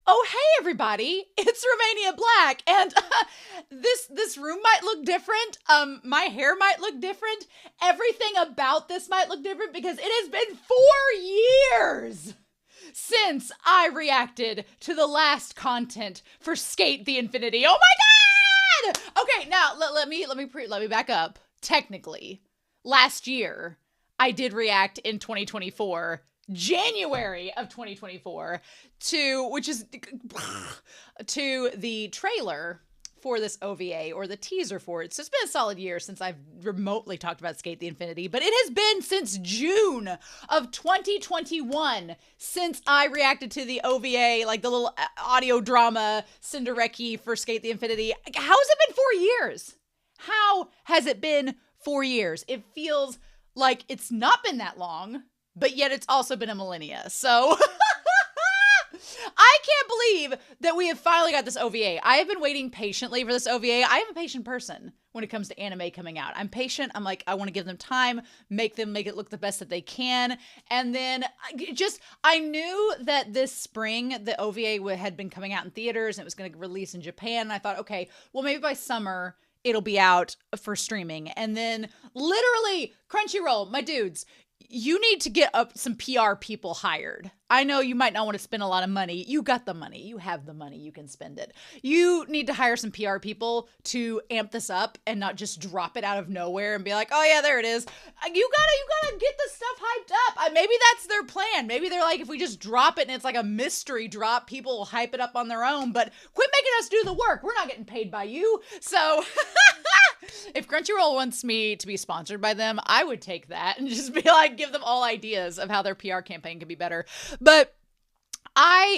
Oh, hey everybody! It's Romania Black, and this room might look different. My hair might look different. Everything about this might look different because it has been 4 years since I reacted to the last content for Skate the Infinity. Oh my god! Okay, now let me back up. Technically, last year I did react in 2024. January of 2024 to the trailer for this OVA, or the teaser for it. So it's been a solid year since I've remotely talked about Skate the Infinity, but it has been since June of 2021 since I reacted to the OVA, like the little audio drama Reky for Skate the Infinity. How has it been 4 years? How has it been 4 years? It feels like it's not been that long, but yet it's also been a millennia. So I can't believe that we have finally got this OVA. I have been waiting patiently for this OVA. I am a patient person when it comes to anime coming out. I'm patient. I'm like, I want to give them time, make it look the best that they can. And then I knew that this spring the OVA had been coming out in theaters and it was going to release in Japan. And I thought, okay, well, maybe by summer it'll be out for streaming. And then literally, Crunchyroll, my dudes, you need to get up some PR people hired. I know you might not want to spend a lot of money. You got the money. You have the money. You can spend it. You need to hire some PR people to amp this up and not just drop it out of nowhere and be like, oh yeah, there it is. You gotta get the stuff hyped up. Maybe that's their plan. Maybe they're like, if we just drop it and it's like a mystery drop, people will hype it up on their own, but quit making us do the work. We're not getting paid by you. So if Crunchyroll wants me to be sponsored by them, I would take that and just be like, give them all ideas of how their PR campaign could be better. But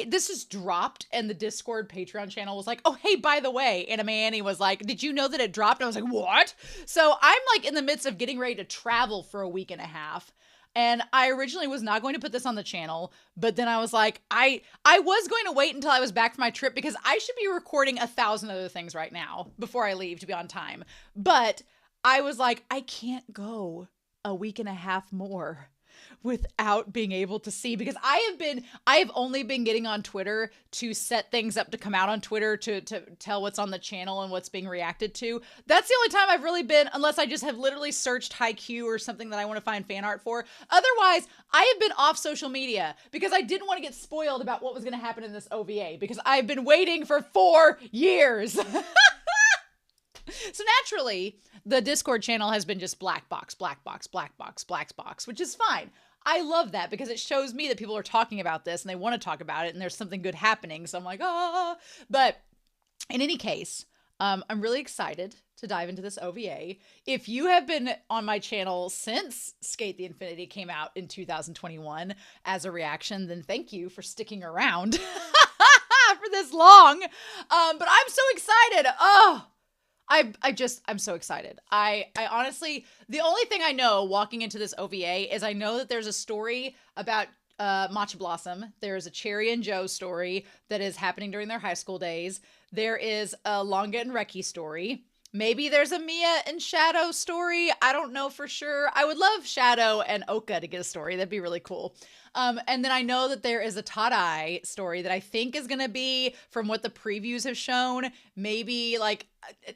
this is dropped, and the Discord Patreon channel was like, oh, hey, by the way, Anime Annie was like, did you know that it dropped? And I was like, what? So I'm like in the midst of getting ready to travel for a week and a half. And I originally was not going to put this on the channel, but then I was like, I was going to wait until I was back from my trip because I should be recording 1,000 other things right now before I leave to be on time. But I was like, I can't go a week and a half more without being able to see, because I have only been getting on Twitter to set things up to come out on Twitter to tell what's on the channel and what's being reacted to. That's the only time I've really been, unless I just have literally searched Haikyuu or something that I want to find fan art for. Otherwise, I have been off social media because I didn't want to get spoiled about what was going to happen in this OVA, because I've been waiting for 4 years. So naturally, the Discord channel has been just black box, which is fine. I love that because it shows me that people are talking about this and they want to talk about it and there's something good happening. So I'm like, ah. But in any case, I'm really excited to dive into this OVA. If you have been on my channel since Skate the Infinity came out in 2021 as a reaction, then thank you for sticking around for this long. But I'm so excited. Oh, I'm so excited. I honestly, the only thing I know walking into this OVA is I know that there's a story about Matcha Blossom. There's a Cherry and Joe story that is happening during their high school days. There is a Langa and Reky story. Maybe there's a Mia and Shadow story. I don't know for sure. I would love Shadow and Oka to get a story. That'd be really cool. And then I know that there is a Tadashi story that I think is going to be, from what the previews have shown, maybe like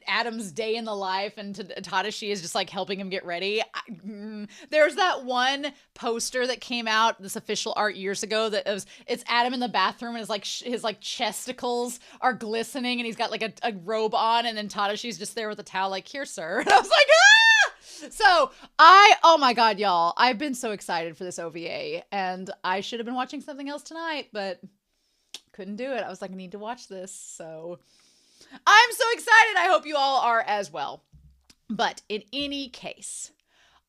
Adam's day in the life, and Tadashi is just like helping him get ready. There's that one poster that came out, this official art years ago, it's Adam in the bathroom and his chesticles are glistening and he's got like a robe on, and then Tadashi's just there with a towel like, here, sir. And I was like, ah! So oh my God, y'all, I've been so excited for this OVA, and I should have been watching something else tonight, but couldn't do it. I was like, I need to watch this. So I'm so excited. I hope you all are as well. But in any case,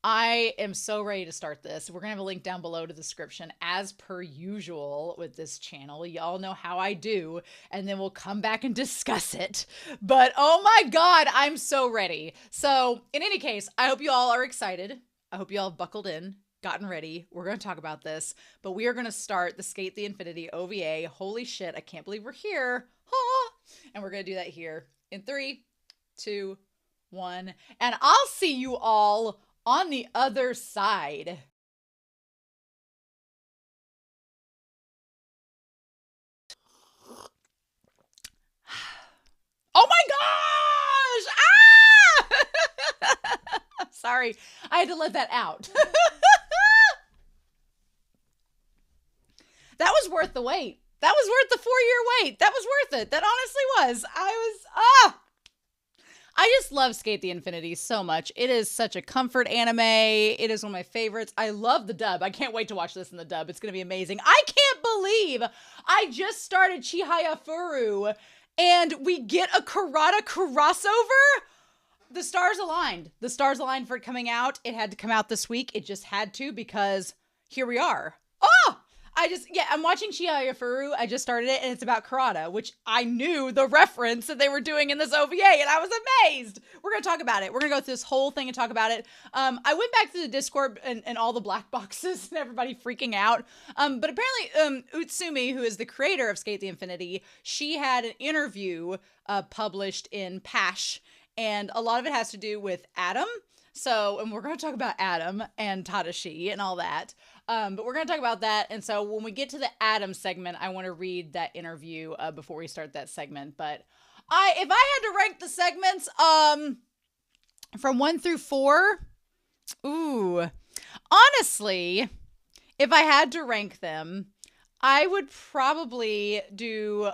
I am so ready to start this. We're going to have a link down below to the description as per usual with this channel. Y'all know how I do. And then we'll come back and discuss it. But oh my God, I'm so ready. So in any case, I hope you all are excited. I hope you all have buckled in, gotten ready. We're going to talk about this. But we are going to start the Skate the Infinity OVA. Holy shit, I can't believe we're here. And we're going to do that here in 3, 2, 1. And I'll see you all on the other side. Sorry, I had to let that out. That was worth the wait. That was worth the 4-year wait. That was worth it. That honestly was. I just love Skate the Infinity so much. It is such a comfort anime. It is one of my favorites. I love the dub. I can't wait to watch this in the dub. It's going to be amazing. I can't believe I just started Chihaya Furu and we get a Karada crossover. The stars aligned. The stars aligned for it coming out. It had to come out this week. It just had to because here we are. Oh! I'm watching Chihaya Furu. I just started it, and it's about karate, which I knew the reference that they were doing in this OVA, and I was amazed. We're going to talk about it. We're going to go through this whole thing and talk about it. I went back to the Discord and all the black boxes and everybody freaking out. But apparently, Utsumi, who is the creator of Skate the Infinity, she had an interview published in Pash, and a lot of it has to do with Adam. And we're going to talk about Adam and Tadashi and all that. But we're going to talk about that. And so when we get to the Adam segment, I want to read that interview before we start that segment. But if I had to rank the segments from 1 through 4, honestly, if I had to rank them, I would probably do...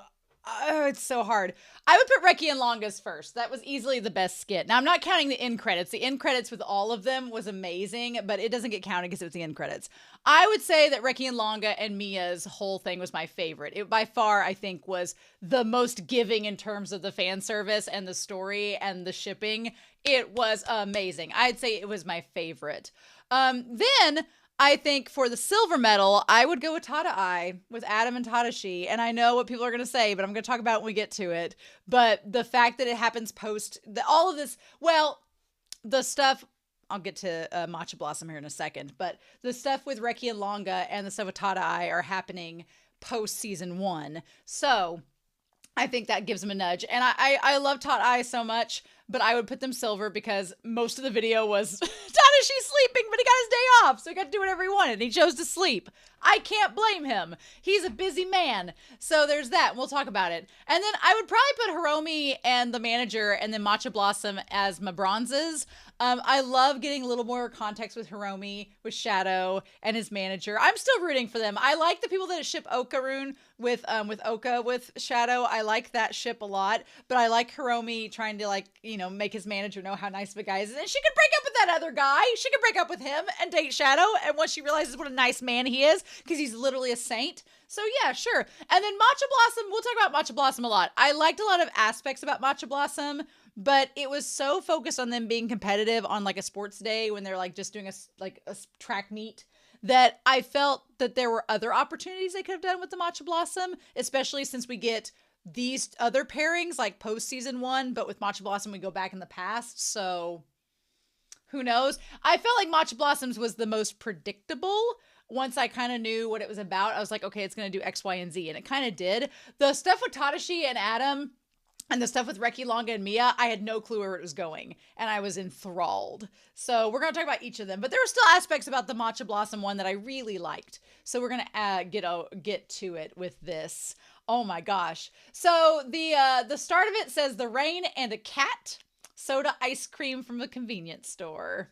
it's so hard. I would put Reky and Langa's first. That was easily the best skit. Now, I'm not counting the end credits. The end credits with all of them was amazing, but it doesn't get counted because it was the end credits. I would say that Reky and Langa and Mia's whole thing was my favorite. It by far, I think, was the most giving in terms of the fan service and the story and the shipping. It was amazing. I'd say it was my favorite. Then... I think for the silver medal, I would go with Tadashi, with Adam and Tadashi. And I know what people are going to say, but I'm going to talk about it when we get to it. But the fact that it happens all of this, the stuff, I'll get to Matcha Blossom here in a second, but the stuff with Reky and Langa and the stuff with Tadashi are happening post season 1. So I think that gives them a nudge. And I love Tadashi so much, but I would put them silver because most of the video was Tadashi sleeping, but he got his day off, so he got to do whatever he wanted, and he chose to sleep. I can't blame him. He's a busy man. So there's that. We'll talk about it. And then I would probably put Hiromi and the manager and then Matcha Blossom as my bronzes. I love getting a little more context with Hiromi, with Shadow, and his manager. I'm still rooting for them. I like the people that ship Okarun with Oka with Shadow. I like that ship a lot, but I like Hiromi trying to make his manager know how nice of a guy he is. And she could break up with that other guy. She could break up with him and date Shadow. And once she realizes what a nice man he is, because he's literally a saint. So yeah, sure. And then Matcha Blossom, we'll talk about Matcha Blossom a lot. I liked a lot of aspects about Matcha Blossom, but it was so focused on them being competitive on like a sports day when they're just doing a track meet, that I felt that there were other opportunities they could have done with the Matcha Blossom, especially since we get these other pairings like post season 1, but with Matcha Blossom we go back in the past. So who knows? I felt like Matcha Blossoms was the most predictable. Once I kind of knew what it was about, I was like, okay, it's going to do X, Y, and Z. And it kind of did. The stuff with Tadashi and Adam and the stuff with Reky, Langa, and Mia, I had no clue where it was going. And I was enthralled. So we're going to talk about each of them. But there were still aspects about the Matcha Blossom one that I really liked. So we're going to get to it with this. Oh my gosh. So the start of it says the rain and a cat, soda ice cream from a convenience store.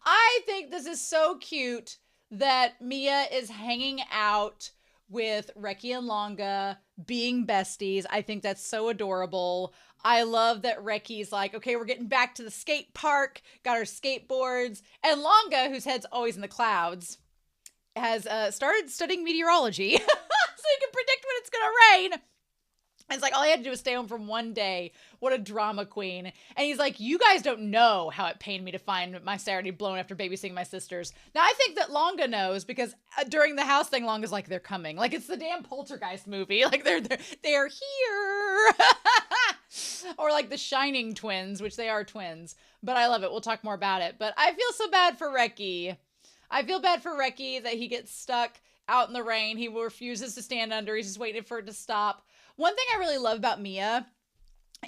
I think this is so cute that Mia is hanging out with Reky and Langa, being besties. I think that's so adorable. I love that Reky's like, okay, we're getting back to the skate park, got our skateboards, and Langa, whose head's always in the clouds, has started studying meteorology so he can predict when it's gonna rain. And it's like, all I had to do was stay home for one day. What a drama queen. And he's like, you guys don't know how it pained me to find my Saturday blown after babysitting my sisters. Now, I think that Langa knows because during the house thing, Langa's like, they're coming. Like, it's the damn Poltergeist movie. Like, they're here. Or like the Shining twins, which they are twins. But I love it. We'll talk more about it. But I feel so bad for Reky. I feel bad for Reky that he gets stuck out in the rain. He refuses to stand under. He's just waiting for it to stop. One thing I really love about Mia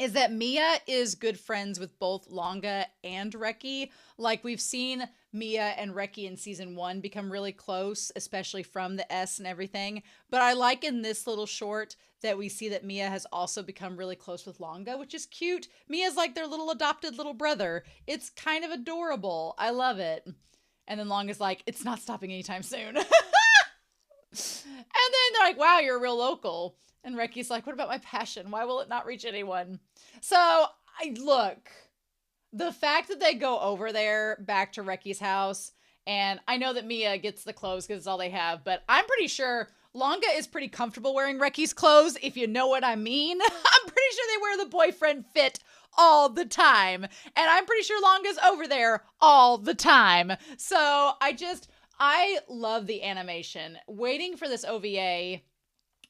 is that Mia is good friends with both Langa and Reky. Like, we've seen Mia and Reky in season 1 become really close, especially from the S and everything. But I like in this little short that we see that Mia has also become really close with Langa, which is cute. Mia's like their little adopted little brother. It's kind of adorable. I love it. And then Langa's like, it's not stopping anytime soon. And then they're like, wow, you're a real local. And Reky's like, what about my passion? Why will it not reach anyone? So, look, the fact that they go over there back to Reky's house, and I know that Mia gets the clothes because it's all they have, but I'm pretty sure Langa is pretty comfortable wearing Reky's clothes, if you know what I mean. I'm pretty sure they wear the boyfriend fit all the time. And I'm pretty sure Langa's over there all the time. So I love the animation. Waiting for this OVA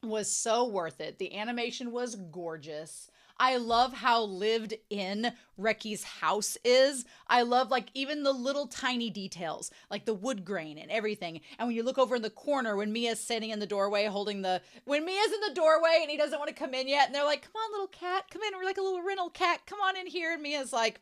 was so worth it. The animation was gorgeous. I love how lived in Reky's house is. I love like even the little tiny details, like the wood grain and everything. And when you look over in the corner, when Mia's sitting in the doorway when Mia's in the doorway and he doesn't want to come in yet, and they're like, come on, little cat, come in. We're like a little rental cat. Come on in here. And Mia's like,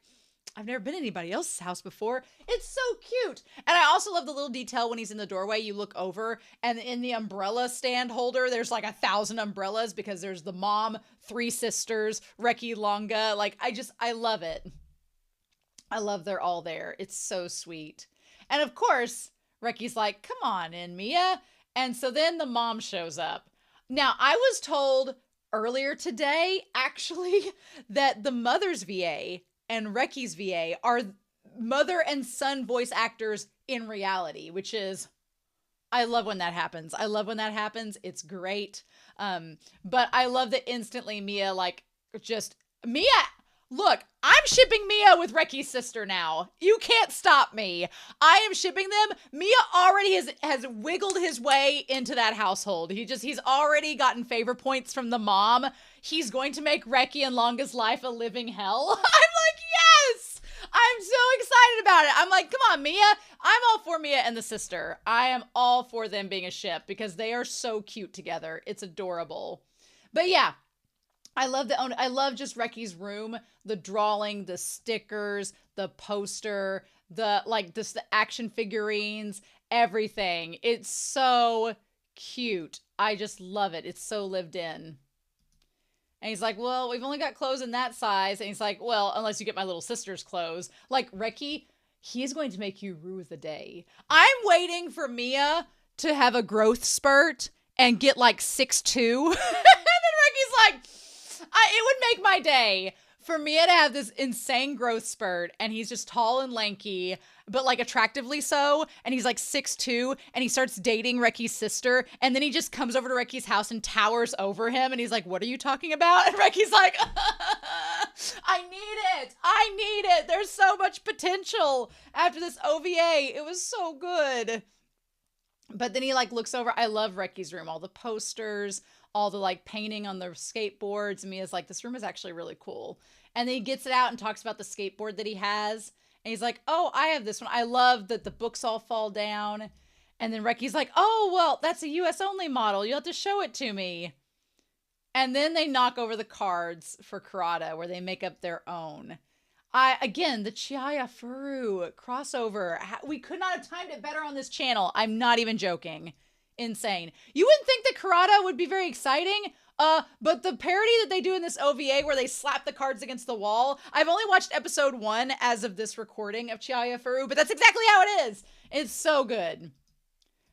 I've never been to anybody else's house before. It's so cute. And I also love the little detail when he's in the doorway, you look over and in the umbrella stand holder, there's like 1,000 umbrellas because there's the mom, 3 sisters, Reky, Langa. Like, I love it. I love they're all there. It's so sweet. And of course, Reky's like, come on in, Mia. And so then the mom shows up. Now, I was told earlier today, actually, that the mother's VA and Reky's VA are mother and son voice actors in reality, which is, I love when that happens. I love when that happens. It's great. But I love that instantly Mia, Mia, look, I'm shipping Mia with Reky's sister now. You can't stop me. I am shipping them. Mia already has wiggled his way into that household. He's already gotten favor points from the mom. He's going to make Reky and Langa's life a living hell. I'm like, yes! I'm so excited about it. I'm like, come on, Mia. I'm all for Mia and the sister. I am all for them being a ship because they are so cute together. It's adorable. But yeah, I love just Reky's room, the drawing, the stickers, the poster, the action figurines, everything. It's so cute. I just love it. It's so lived in. And he's like, well, we've only got clothes in that size. And he's like, well, unless you get my little sister's clothes. Like, Reky, he's going to make you rue the day. I'm waiting for Mia to have a growth spurt and get like 6'2". And then Reky's like, it would make my day for Mia to have this insane growth spurt. And he's just tall and lanky, but like attractively so. And he's like 6'2", and he starts dating Reky's sister. And then he just comes over to Reky's house and towers over him. And he's like, what are you talking about? And Reky's like, I need it. I need it. There's so much potential after this OVA. It was so good. But then he like looks over. I love Reky's room. All the posters, all the like painting on the skateboards. And Mia's like, this room is actually really cool. And then he gets it out and talks about the skateboard that he has. And he's like, oh, I have this one. I love that the books all fall down. And then Reky's like, oh, well, that's a US only model. You'll have to show it to me. And then they knock over the cards for Karada where they make up their own. Again, the Chihaya Furu crossover. We could not have timed it better on this channel. I'm not even joking. Insane. You wouldn't think that Karada would be very exciting, but the parody that they do in this OVA where they slap the cards against the wall, I've only watched episode 1 as of this recording of Chihaya Furu, but that's exactly how it is. It's so good.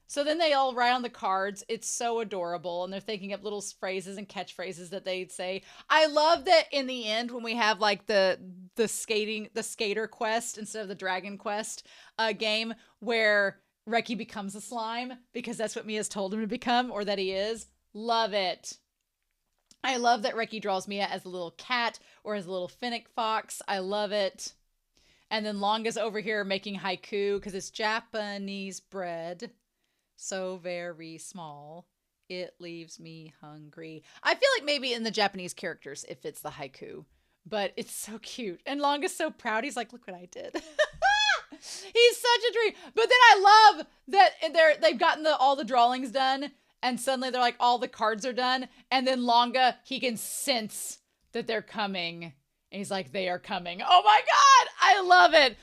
So then they all write on the cards. It's so adorable, and they're thinking up little phrases and catchphrases that they'd say. I love that in the end when we have like the skater quest instead of the dragon quest game where Reky becomes a slime because that's what Mia's told him to become, or that he is. Love it. I love that Reky draws Mia as a little cat or as a little fennec fox. I love it. And then Langa's over here making haiku because it's Japanese bread. So very small. It leaves me hungry. I feel like maybe in the Japanese characters it fits the haiku. But it's so cute. And Langa's so proud. He's like, look what I did. He's such a dream. But then I love that they've gotten all the drawings done. And suddenly they're like, all the cards are done. And then Langa, he can sense that they're coming. And he's like, they are coming. Oh my God, I love it.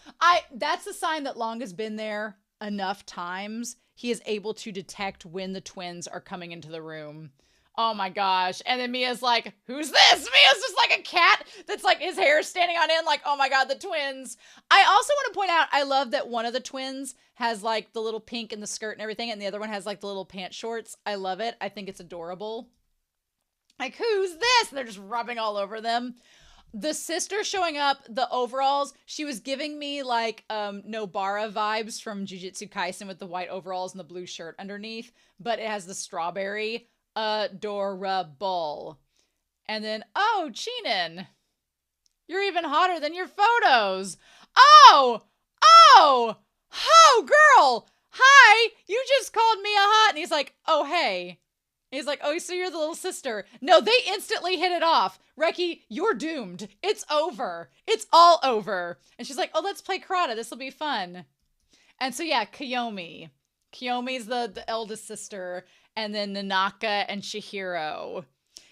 That's a sign that Langa's been there enough times. He is able to detect when the twins are coming into the room. Oh my gosh. And then Mia's like, who's this? Mia's just like a cat that's like his hair standing on end, like, oh my God, the twins. I also want to point out, I love that one of the twins has like the little pink in the skirt and everything, and the other one has like the little pant shorts. I love it. I think it's adorable. Like, who's this? And they're just rubbing all over them. The sister showing up, the overalls, she was giving me like Nobara vibes from Jujutsu Kaisen with the white overalls and the blue shirt underneath, but it has the strawberry. Adorable. And then, oh, Chinen, you're even hotter than your photos. Oh, girl. Hi, you just called me a hot. And he's like, oh, hey. He's like, oh, so you're the little sister. No, they instantly hit it off. Reky, you're doomed. It's over. It's all over. And she's like, oh, let's play karate. This will be fun. And so, yeah, Kiyomi. Kiyomi's the eldest sister. And then Nanaka and Chihiro.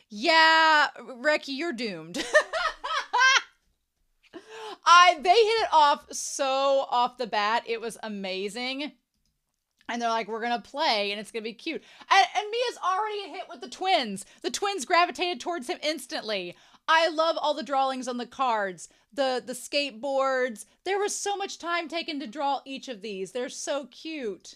Yeah, Reky, you're doomed. They hit it off so off the bat. It was amazing. And they're like, we're going to play and it's going to be cute. And Mia's already hit with the twins. The twins gravitated towards him instantly. I love all the drawings on the cards, the skateboards. There was so much time taken to draw each of these. They're so cute.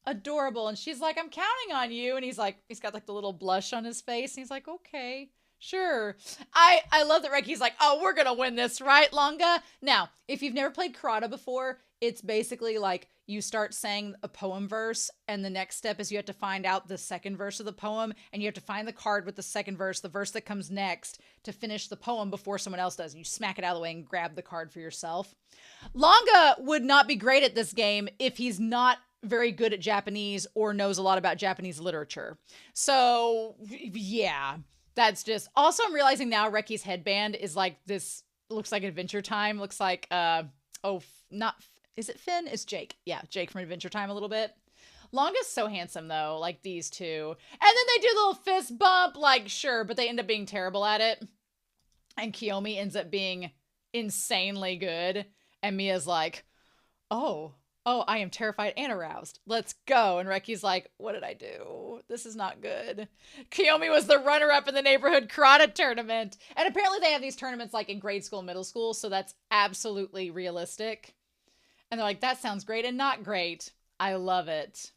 Adorable. And she's like, I'm counting on you. And he's got like the little blush on his face. And he's like, okay, sure. I love that Reky's like, oh, we're going to win this, right, Langa? Now, if you've never played karate before, it's basically like you start saying a poem verse, and the next step is you have to find out the second verse of the poem, and you have to find the card with the second verse, the verse that comes next, to finish the poem before someone else does. And you smack it out of the way and grab the card for yourself. Langa would not be great at this game if he's not very good at Japanese or knows a lot about Japanese literature. So, yeah, that's just... Also, I'm realizing now Reky's headband is like this, looks like Adventure Time, looks like, is it Finn? It's Jake. Yeah, Jake from Adventure Time a little bit. Langa's so handsome, though, like these two. And then they do the little fist bump, like, sure, but they end up being terrible at it. And Kiyomi ends up being insanely good. And Mia's like, oh, I am terrified and aroused. Let's go. And Reky's like, what did I do? This is not good. Kiyomi was the runner-up in the neighborhood karate tournament. And apparently they have these tournaments like in grade school, middle school, so that's absolutely realistic. And they're like, that sounds great and not great. I love it.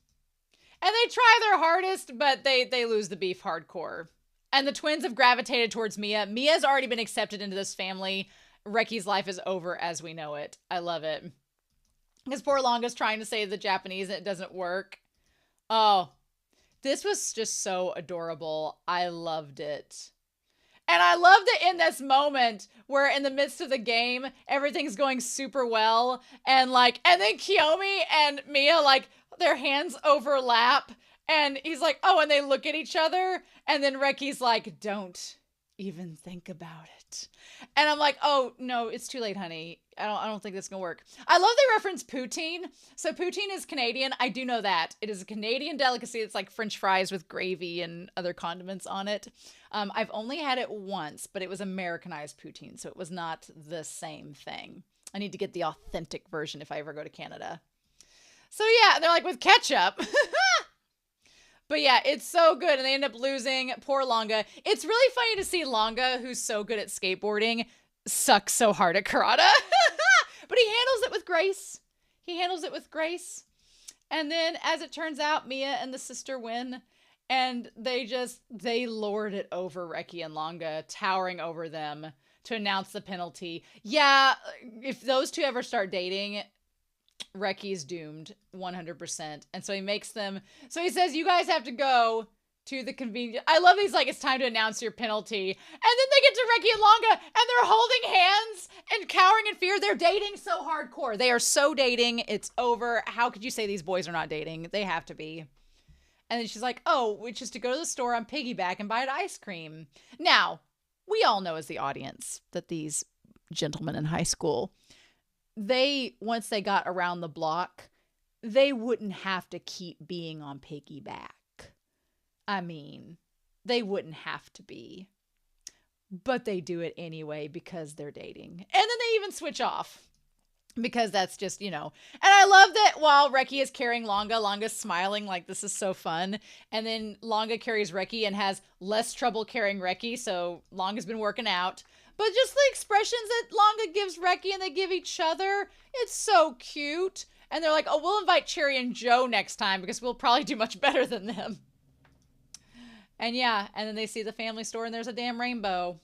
And they try their hardest, but they lose the beef hardcore. And the twins have gravitated towards Mia. Mia's already been accepted into this family. Reky's life is over as we know it. I love it. Because poor Langa's trying to say the Japanese and it doesn't work. Oh, this was just so adorable. I loved it. And I loved it in this moment where in the midst of the game, everything's going super well. And then Kiyomi and Mia, like, their hands overlap. And he's like, oh, and they look at each other. And then Reky's like, don't even think about it. And I'm like, oh, no, it's too late, honey. I don't think that's gonna work. I love they reference poutine. So poutine is Canadian. I do know that. It is a Canadian delicacy. It's like French fries with gravy and other condiments on it. I've only had it once, but it was Americanized poutine, so it was not the same thing. I need to get the authentic version if I ever go to Canada. So yeah, they're like with ketchup. But yeah, it's so good, and they end up losing. Poor Langa. It's really funny to see Langa, who's so good at skateboarding, suck so hard at karate. But he handles it with grace. He handles it with grace. And then, as it turns out, Mia and the sister win. And they lord it over Reky and Langa, towering over them to announce the penalty. Yeah, if those two ever start dating, Reky's doomed 100%. And so he makes them, so he says, you guys have to go to the convenience. I love these, like, it's time to announce your penalty. And then they get to Reky and Langa and they're holding hands and cowering in fear. They're dating so hardcore. They are so dating. It's over. How could you say these boys are not dating? They have to be. And then she's like, oh, which is to go to the store on Piggyback and buy an ice cream. Now, we all know as the audience that these gentlemen in high school, once they got around the block, they wouldn't have to keep being on Piggyback. I mean, they wouldn't have to be. but they do it anyway because they're dating. And then they even switch off because that's just, And I love that while Reky is carrying Langa, Langa's smiling like this is so fun. And then Langa carries Reky and has less trouble carrying Reky. So Langa's been working out. But just the expressions that Langa gives Reky and they give each other, it's so cute. And they're like, oh, we'll invite Cherry and Joe next time because we'll probably do much better than them. And yeah, and then they see the family store and there's a damn rainbow.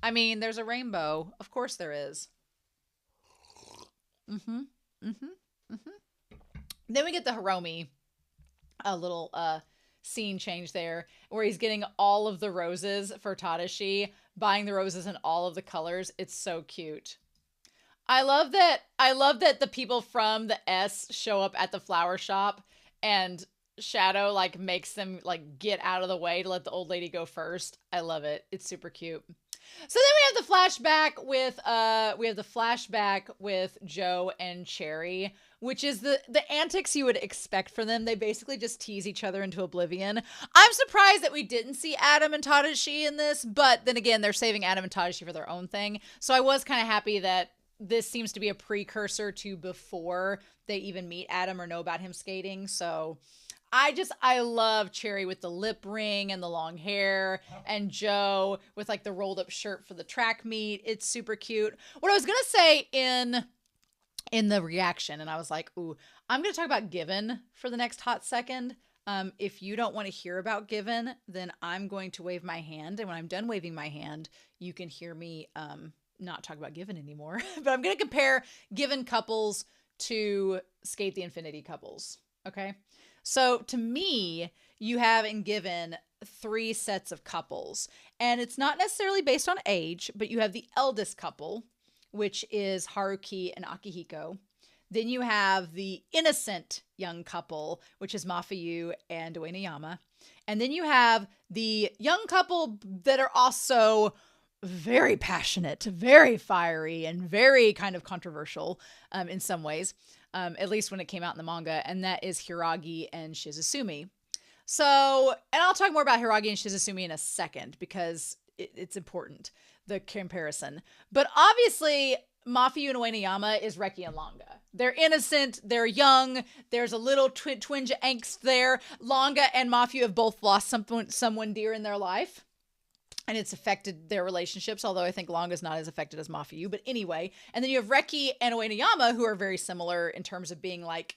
I mean, there's a rainbow. Of course there is. Then we get the Hiromi, a little scene change there where he's getting all of the roses for Tadashi, buying the roses in all of the colors. It's so cute. I love that the people from the S show up at the flower shop and Shadow like makes them like get out of the way to let the old lady go first. I love it. It's super cute. So then we have the flashback with Joe and Cherry, which is the antics you would expect from them. They basically just tease each other into oblivion. I'm surprised that we didn't see Adam and Tadashi in this, but then again, they're saving Adam and Tadashi for their own thing. So I was kind of happy that this seems to be a precursor to before they even meet Adam or know about him skating. So I love Cherry with the lip ring and the long hair and Joe with like the rolled up shirt for the track meet. It's super cute. What I was going to say in the reaction, and I was like, ooh, I'm going to talk about Given for the next hot second. If you don't want to hear about Given, then I'm going to wave my hand. And when I'm done waving my hand, you can hear me not talk about Given anymore. But I'm going to compare Given couples to Skate the Infinity couples. Okay. So to me, you have in Given 3 sets of couples, and it's not necessarily based on age, but you have the eldest couple, which is Haruki and Akihiko. Then you have the innocent young couple, which is Mafuyu and Ueneyama. And then you have the young couple that are also very passionate, very fiery, and very kind of controversial in some ways. At least when it came out in the manga, and that is Hiragi and Shizusumi. So, and I'll talk more about Hiragi and Shizusumi in a second because it's important, the comparison. But obviously, Mafuyu and Ueneyama is Reky and Langa. They're innocent, they're young, there's a little twinge of angst there. Langa and Mafuyu have both lost someone dear in their life. And it's affected their relationships, although I think Langa's not as affected as Mafuyu. But anyway, and then you have Reky and Ueneyama, who are very similar in terms of being like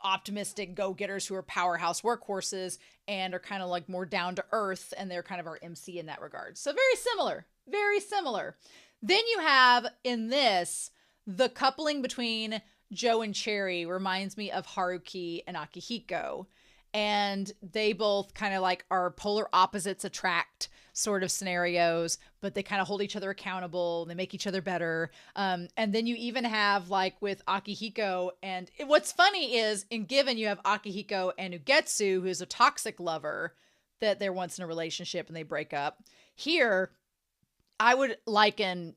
optimistic go-getters who are powerhouse workhorses and are kind of like more down to earth. And they're kind of our MC in that regard. So very similar, very similar. Then you have in this, the coupling between Joe and Cherry reminds me of Haruki and Akihiko. And they both kind of like are polar opposites attract sort of scenarios, but they kind of hold each other accountable. They make each other better. And then you even have like with Akihiko, and what's funny is in Given, you have Akihiko and Ugetsu, who's a toxic lover that they're once in a relationship and they break up. Here, I would kind of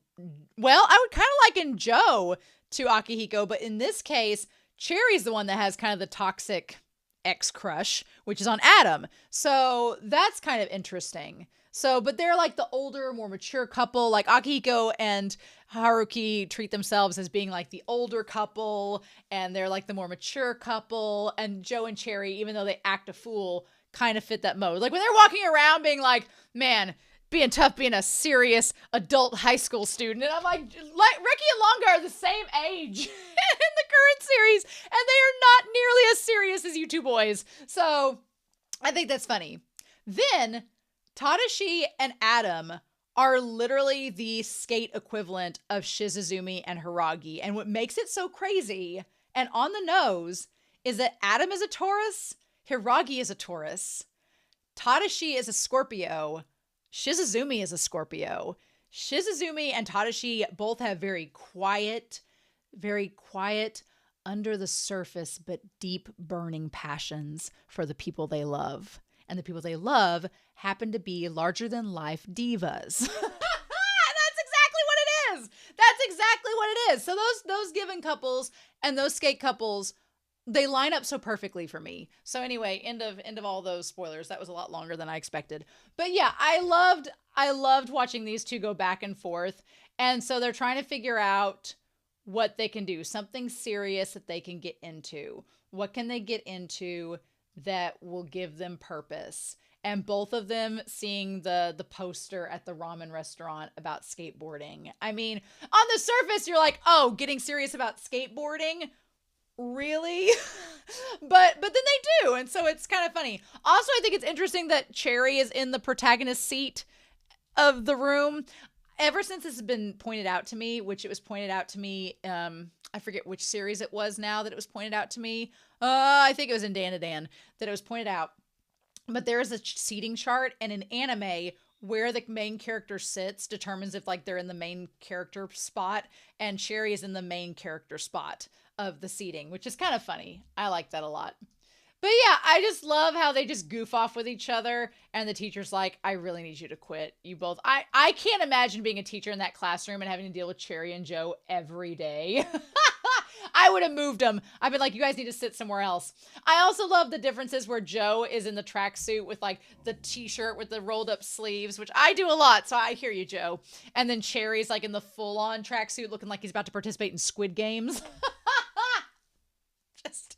liken Joe to Akihiko, but in this case, Cherry's the one that has kind of the toxic ex-crush, which is on Adam. So that's kind of interesting. So, but they're like the older, more mature couple. Like Akihiko and Haruki treat themselves as being like the older couple, and they're like the more mature couple. And Joe and Cherry, even though they act a fool, kind of fit that mode. Like when they're walking around being like, man, being tough, being a serious adult high school student. And I'm like Reky and Langa are the same age in the current series, and they are not nearly as serious as you two boys. So I think that's funny. Then Tadashi and Adam are literally the skate equivalent of Shizuzumi and Hiragi. And what makes it so crazy and on the nose is that Adam is a Taurus, Hiragi is a Taurus, Tadashi is a Scorpio, Shizuzumi is a Scorpio. Shizuzumi and Tadashi both have very quiet, under the surface, but deep burning passions for the people they love. And the people they love happen to be larger than life divas. That's exactly what it is. That's exactly what it is. So those Given couples and those skate couples they line up so perfectly for me. So anyway, end of all those spoilers. That was a lot longer than I expected. But yeah, I loved watching these two go back and forth. And so they're trying to figure out what they can do, something serious that they can get into. What can they get into that will give them purpose? And both of them seeing the poster at the ramen restaurant about skateboarding. I mean, on the surface, you're like, oh, getting serious about skateboarding? Really? but then they do. And so it's kind of funny. Also, I think it's interesting that Cherry is in the protagonist seat of the room. Ever since this has been pointed out to me, which it was pointed out to me, I forget which series it was now that it was pointed out to me. I think it was in Dan to Dan that it was pointed out. But there is a seating chart, and in anime, where the main character sits determines if like they're in the main character spot, and Cherry is in the main character spot of the seating, which is kind of funny. I like that a lot. But yeah, I just love how they just goof off with each other, and the teacher's like, I really need you to quit. You both, I can't imagine being a teacher in that classroom and having to deal with Cherry and Joe every day. I would have moved them. I've been like, you guys need to sit somewhere else. I also love the differences where Joe is in the tracksuit with like the t-shirt with the rolled up sleeves, which I do a lot. So I hear you, Joe. And then Cherry's like in the full on tracksuit looking like he's about to participate in Squid Games. Just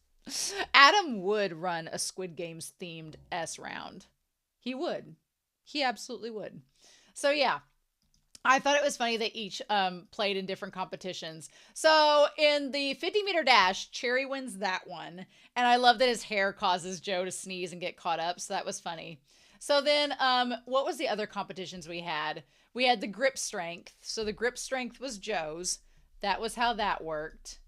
Adam would run a Squid Games themed S round. He would. He absolutely would. So yeah. I thought it was funny they each played in different competitions. So in the 50-meter dash, Cherry wins that one. And I love that his hair causes Joe to sneeze and get caught up. So that was funny. So then what was the other competitions we had? We had the grip strength. So the grip strength was Joe's. That was how that worked.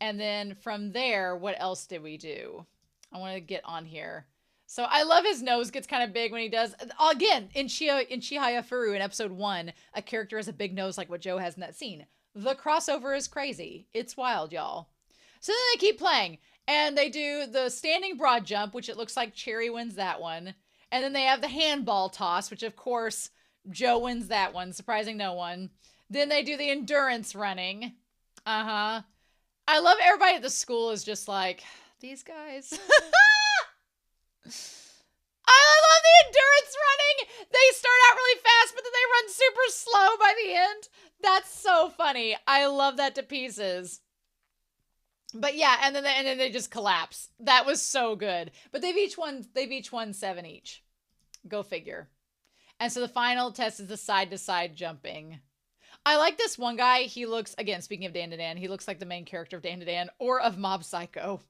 And then from there, what else did we do? I want to get on here. So I love his nose gets kind of big when he does. Again, in Chihaya Furu in episode 1, a character has a big nose like what Joe has in that scene. The crossover is crazy. It's wild, y'all. So then they keep playing. And they do the standing broad jump, which it looks like Cherry wins that one. And then they have the handball toss, which of course Joe wins that one, surprising no one. Then they do the endurance running. Uh-huh. I love everybody at the school is just like, these guys. I love the endurance running. They start out really fast, but then they run super slow by the end. That's so funny. I love that to pieces. But yeah, and then they just collapse. That was so good. But they've each won 7 each. Go figure. And so the final test is the side-to-side jumping. I like this one guy. He looks, again, speaking of Dan to Dan, he looks like the main character of Dan to Dan or of Mob Psycho.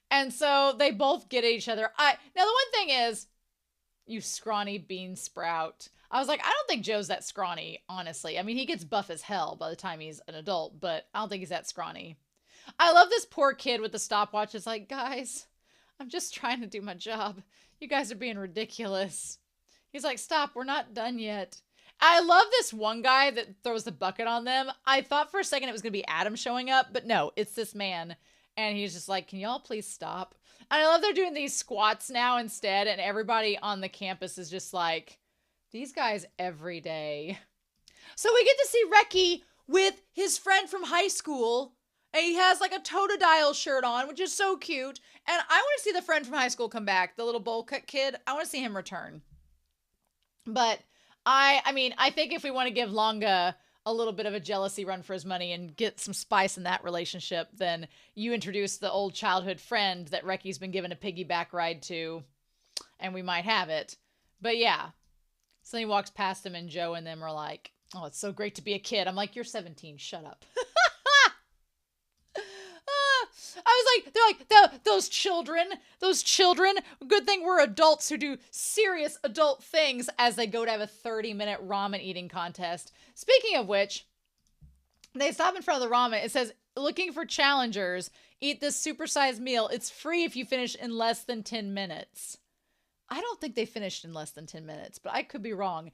And so they both get at each other. Now the one thing is, you scrawny bean sprout. I was like, I don't think Joe's that scrawny, honestly. I mean, he gets buff as hell by the time he's an adult, but I don't think he's that scrawny. I love this poor kid with the stopwatch. It's like, guys, I'm just trying to do my job. You guys are being ridiculous. He's like, stop, we're not done yet. I love this one guy that throws the bucket on them. I thought for a second it was going to be Adam showing up, but no, it's this man. And he's just like, can y'all please stop? And I love they're doing these squats now instead. And everybody on the campus is just like, these guys every day. So we get to see Reky with his friend from high school. And he has like a Totodile shirt on, which is so cute. And I want to see the friend from high school come back. The little bowl cut kid. I want to see him return. But I mean, I think if we want to give Langa a little bit of a jealousy run for his money and get some spice in that relationship, then you introduce the old childhood friend that Reky's been given a piggyback ride to, and we might have it. But yeah. So then he walks past him, and Joe and them are like, oh, it's so great to be a kid. I'm like, you're 17. Shut up. I was like, they're like, those children, good thing we're adults who do serious adult things as they go to have a 30-minute ramen eating contest. Speaking of which, they stop in front of the ramen. It says, looking for challengers, eat this supersized meal. It's free if you finish in less than 10 minutes. I don't think they finished in less than 10 minutes, but I could be wrong.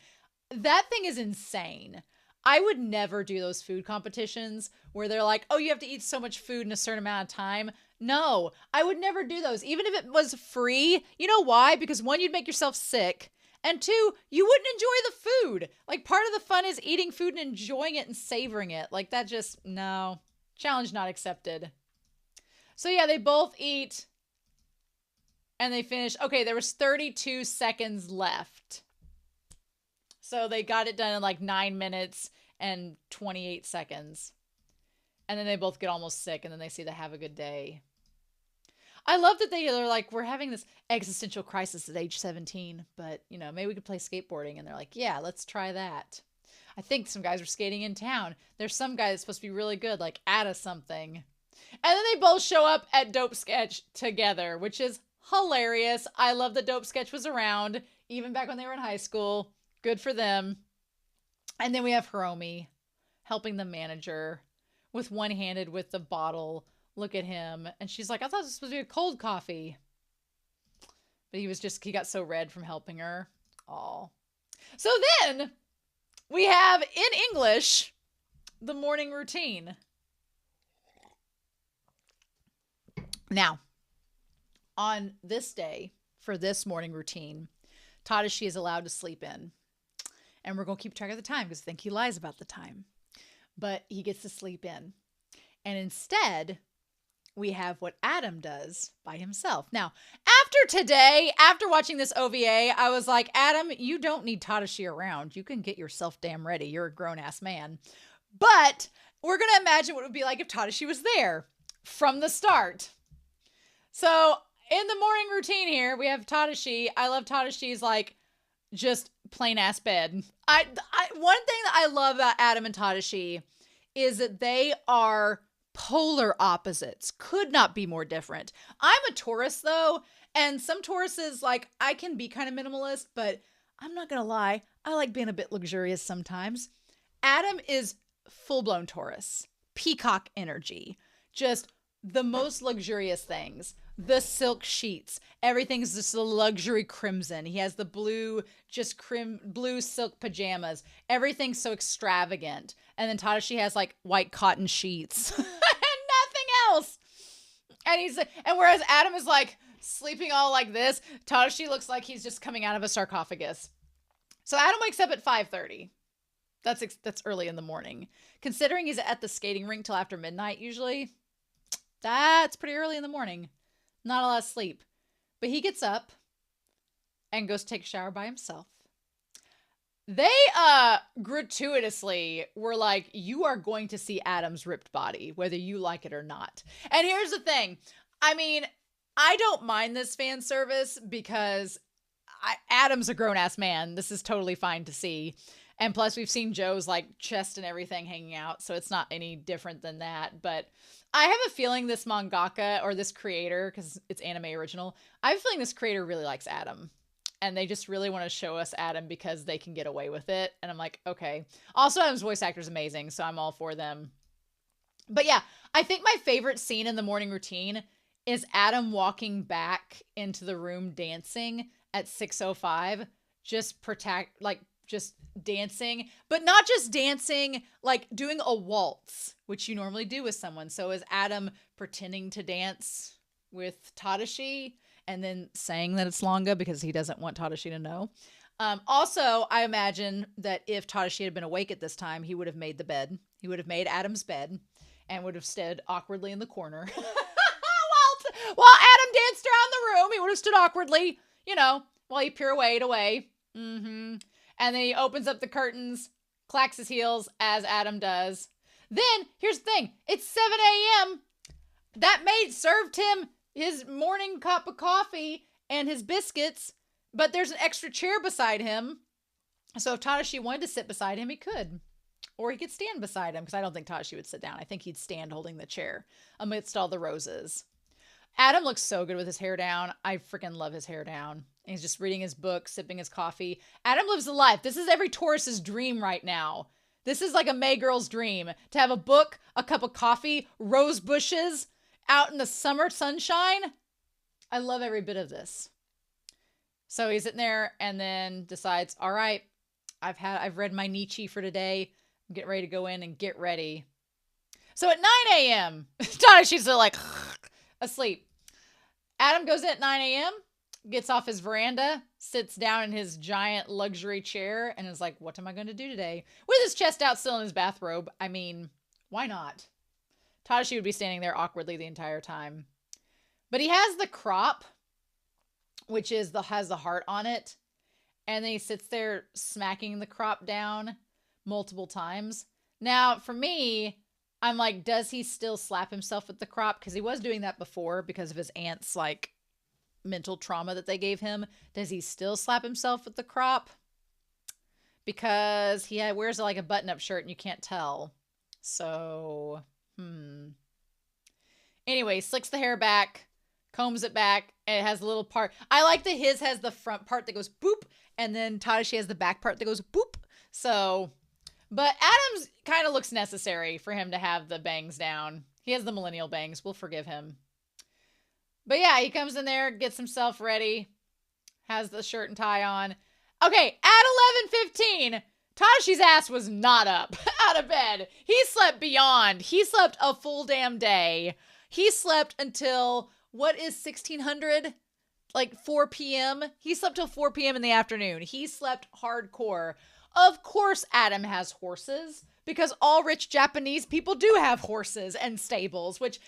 That thing is insane. I would never do those food competitions where they're like, oh, you have to eat so much food in a certain amount of time. No, I would never do those. Even if it was free. You know why? Because one, you'd make yourself sick. And two, you wouldn't enjoy the food. Like, part of the fun is eating food and enjoying it and savoring it. Like, that just, no. Challenge not accepted. So yeah, they both eat and they finish. Okay, there was 32 seconds left. So they got it done in like 9 minutes and 28 seconds. And then they both get almost sick and then they say they have a good day. I love that they're like, we're having this existential crisis at age 17, but, you know, maybe we could play skateboarding. And they're like, yeah, let's try that. I think some guys were skating in town. There's some guy that's supposed to be really good, like Ada something. And then they both show up at Dope Sketch together, which is hilarious. I love that Dope Sketch was around, even back when they were in high school. Good for them. And then we have Hiromi helping the manager with one-handed with the bottle. Look at him. And she's like, I thought this was supposed to be a cold coffee. But he got so red from helping her. Aw. So then we have in English, the morning routine. Now, on this day, for this morning routine, Tadashi is allowed to sleep in. And we're going to keep track of the time because I think he lies about the time. But he gets to sleep in. And instead, we have what Adam does by himself. Now, after watching this OVA, I was like, Adam, you don't need Tadashi around. You can get yourself damn ready. You're a grown-ass man. But we're going to imagine what it would be like if Tadashi was there from the start. So in the morning routine here, we have Tadashi. I love Tadashi's like just plain ass bed. One thing that I love about Adam and Tadashi is that they are polar opposites. Could not be more different. I'm a Taurus though, and some Tauruses, like, I can be kind of minimalist, but I'm not gonna lie, I like being a bit luxurious sometimes. Adam is full-blown Taurus. Peacock energy. Just the most luxurious things. The silk sheets. Everything's just a luxury crimson. He has the blue silk pajamas. Everything's so extravagant. And then Tadashi has like white cotton sheets. And nothing else. And whereas Adam is like sleeping all like this, Tadashi looks like he's just coming out of a sarcophagus. So Adam wakes up at 5:30. That's early in the morning. Considering he's at the skating rink till after midnight usually, that's pretty early in the morning. Not a lot of sleep. But he gets up and goes to take a shower by himself. They gratuitously were like, you are going to see Adam's ripped body, whether you like it or not. And here's the thing. I mean, I don't mind this fan service because Adam's a grown-ass man. This is totally fine to see. And plus, we've seen Joe's like chest and everything hanging out, so it's not any different than that. But I have a feeling this mangaka or this creator, because it's anime original, I have a feeling this creator really likes Adam. And they just really want to show us Adam because they can get away with it. And I'm like, okay. Also, Adam's voice actor is amazing, so I'm all for them. But yeah, I think my favorite scene in the morning routine is Adam walking back into the room dancing at 6:05, just dancing, but not just dancing, like doing a waltz, which you normally do with someone. So is Adam pretending to dance with Tadashi and then saying that it's Langa because he doesn't want Tadashi to know. Also, I imagine that if Tadashi had been awake at this time, he would have made the bed. He would have made Adam's bed and would have stood awkwardly in the corner. While Adam danced around the room, he would have stood awkwardly, while he pirouetted away. And then he opens up the curtains, clacks his heels as Adam does. Then, here's the thing. It's 7 a.m. That maid served him his morning cup of coffee and his biscuits, but there's an extra chair beside him. So if Tadashi wanted to sit beside him, he could. Or he could stand beside him, because I don't think Tadashi would sit down. I think he'd stand holding the chair amidst all the roses. Adam looks so good with his hair down. I freaking love his hair down. And he's just reading his book, sipping his coffee. Adam lives the life. This is every Taurus's dream right now. This is like a May girl's dream. To have a book, a cup of coffee, rose bushes, out in the summer sunshine. I love every bit of this. So he's sitting there and then decides, all right, I've read my Nietzsche for today. I'm getting ready to go in and get ready. So at 9 a.m., Tadashi's still like asleep. Adam goes in at 9 a.m., gets off his veranda, sits down in his giant luxury chair, and is like, what am I going to do today? With his chest out still in his bathrobe. I mean, why not? Tadashi would be standing there awkwardly the entire time. But he has the crop, which has the heart on it. And then he sits there smacking the crop down multiple times. Now, for me, I'm like, does he still slap himself with the crop? Because he was doing that before because of his aunt's, like, mental trauma that they gave him. Does he still slap himself with the crop? Because he wears, like, a button-up shirt and you can't tell. So, Anyway, slicks the hair back, combs it back, and it has a little part. I like that his has the front part that goes boop, and then Tadashi has the back part that goes boop. So, but Adam's kind of looks necessary for him to have the bangs down. He has the millennial bangs. We'll forgive him. But yeah, he comes in there, gets himself ready, has the shirt and tie on. Okay, at 11:15, Tadashi's ass was not up out of bed. He slept beyond. He slept a full damn day. He slept until, what is 1600? Like 4 p.m.? He slept till 4 p.m. in the afternoon. He slept hardcore. Of course Adam has horses, because all rich Japanese people do have horses and stables, which,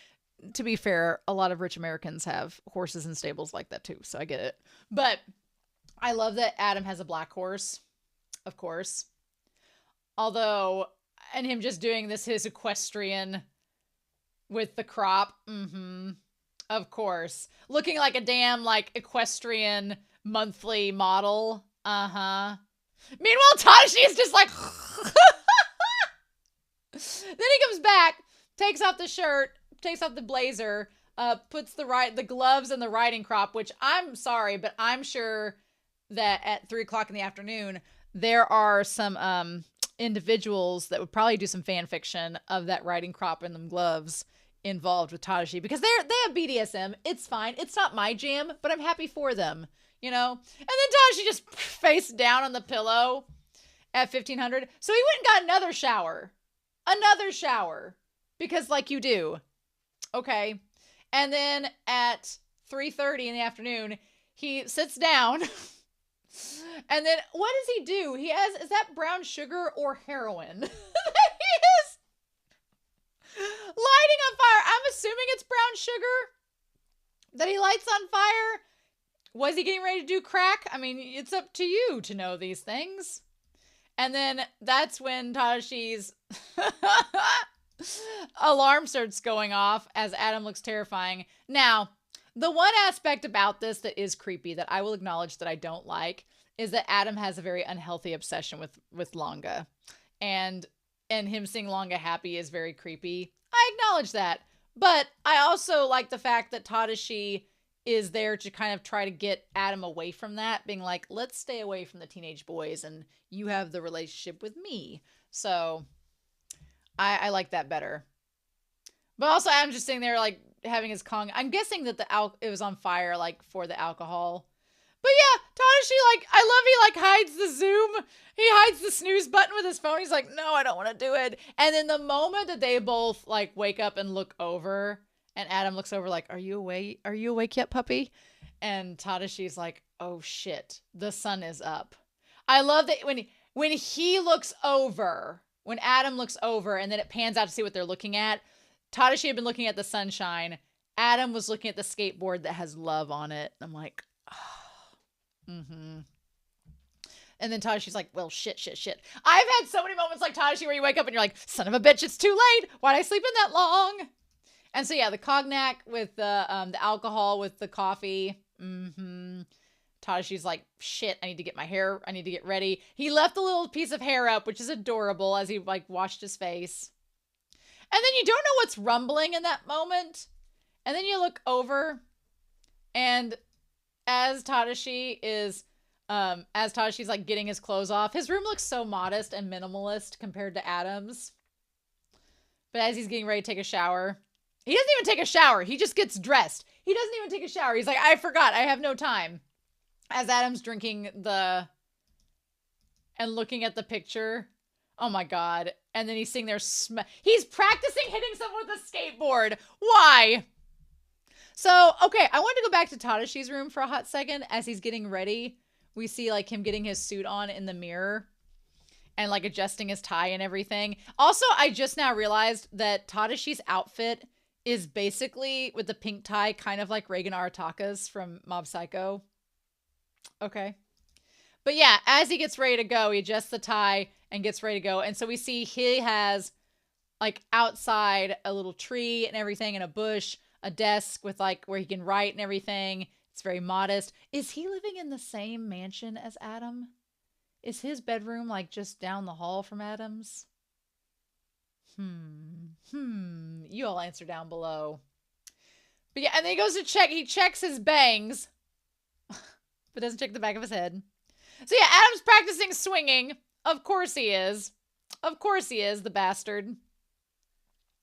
to be fair, a lot of rich Americans have horses and stables like that too, so I get it. But I love that Adam has a black horse, of course. Although, and him just doing this, his equestrian with the crop, of course. Looking like a damn, like, equestrian monthly model, Meanwhile, Tadashi is just like, then he comes back, takes off the shirt, takes off the blazer, puts the gloves and the riding crop, which I'm sorry, but I'm sure that at 3 o'clock in the afternoon, there are some individuals that would probably do some fan fiction of that riding crop and them gloves involved with Tadashi, because they have BDSM. It's fine. It's not my jam, but I'm happy for them, you know? And then Tadashi just face down on the pillow at 1500. So he went and got another shower. Another shower. Because like you do. Okay. And then at 3:30 in the afternoon, he sits down. And then what does he do? Is that brown sugar or heroin? That he is lighting on fire. I'm assuming it's brown sugar that he lights on fire. Was he getting ready to do crack? I mean, it's up to you to know these things. And then that's when Tadashi's alarm starts going off as Adam looks terrifying. Now, the one aspect about this that is creepy that I will acknowledge that I don't like is that Adam has a very unhealthy obsession with Langa. And him seeing Langa happy is very creepy. I acknowledge that. But I also like the fact that Tadashi is there to kind of try to get Adam away from that, being like, let's stay away from the teenage boys and you have the relationship with me. So I like that better. But also Adam's just sitting there like having his Kong. I'm guessing that it was on fire like for the alcohol. But yeah, Tadashi, like, I love he like hides the zoom. He hides the snooze button with his phone. He's like, no, I don't want to do it. And then the moment that they both like wake up and look over, and Adam looks over like, are you awake? Are you awake yet, puppy? And Tadashi's like, oh shit, the sun is up. I love that when he looks over, when Adam looks over and then it pans out to see what they're looking at, Tadashi had been looking at the sunshine. Adam was looking at the skateboard that has love on it. I'm like, oh, And then Tadashi's like, well, shit. I've had so many moments like Tadashi where you wake up and you're like, son of a bitch, it's too late. Why'd I sleep in that long? And so, yeah, the cognac with the alcohol with the coffee. Tadashi's like, shit, I need to get ready. He left a little piece of hair up, which is adorable, as he like washed his face. And then you don't know what's rumbling in that moment. And then you look over, and as Tadashi's like getting his clothes off, his room looks so modest and minimalist compared to Adam's. But as he's getting ready to take a shower, he doesn't even take a shower. He just gets dressed. He doesn't even take a shower. He's like, I forgot. I have no time. As Adam's drinking and looking at the picture. Oh my God. And then he's sitting there. He's practicing hitting someone with a skateboard. Why? So, okay. I want to go back to Tadashi's room for a hot second. As he's getting ready, we see like him getting his suit on in the mirror. And like adjusting his tie and everything. Also, I just now realized that Tadashi's outfit is basically, with the pink tie, kind of like Reagan Arataka's from Mob Psycho. Okay. But yeah, as he gets ready to go, he adjusts the tie and gets ready to go. And so we see he has, like, outside a little tree and everything, and a bush, a desk with, like, where he can write and everything. It's very modest. Is he living in the same mansion as Adam? Is his bedroom, like, just down the hall from Adam's? You all answer down below. But yeah, and then he goes to check. He checks his bangs, but doesn't check the back of his head. So yeah, Adam's practicing swinging. Of course he is. Of course he is, the bastard.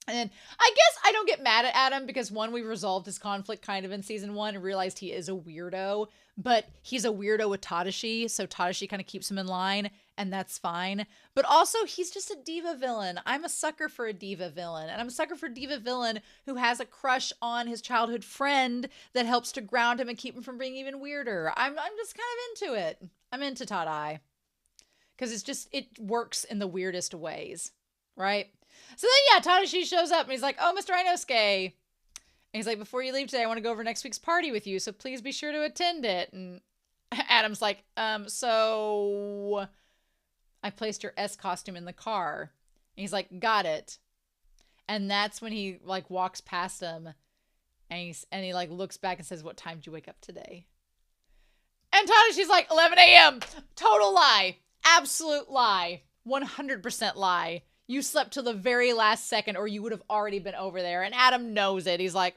And I guess I don't get mad at Adam because, one, we resolved his conflict kind of in season 1 and realized he is a weirdo, but he's a weirdo with Tadashi, so Tadashi kind of keeps him in line, and that's fine. But also, he's just a diva villain. I'm a sucker for a diva villain, and I'm a sucker for a diva villain who has a crush on his childhood friend that helps to ground him and keep him from being even weirder. I'm just kind of into it. I'm into Tadai. Because it works in the weirdest ways, right? So then, yeah, Tadashi shows up and he's like, oh, Mr. Inosuke. And he's like, before you leave today, I want to go over next week's party with you, so please be sure to attend it. And Adam's like, so I placed your S costume in the car. And he's like, got it. And that's when he, like, walks past him and he like looks back and says, what time did you wake up today? And Tadashi's like, 11 a.m. Total lie. Absolute lie. 100% lie. You slept till the very last second or you would have already been over there. And Adam knows it. He's like,